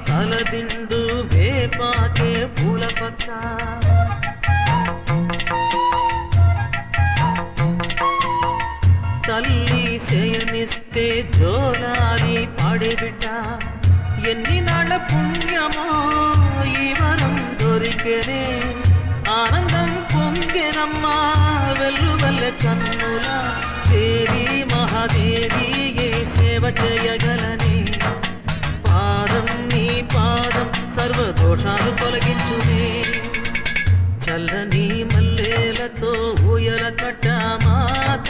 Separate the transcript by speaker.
Speaker 1: తలదిండు వేపాకే పూల పక్క తల్లి శయనిస్తే జోలాలి పాడేబిడ్డ ఎన్ని నాళ్ళ పుణ్యమో ఈ వరం దొరికెనే ఆనందం పొంగెనమ్మా వెల్లువల్ల కన్నుల దేవి మహాదేవి ఏ సేవ చేయగలనే పాదం నీ పాదం సర్వదోషాలు తొలగించునే చల్లని మల్లేలతో ఊయల కట్ట మాత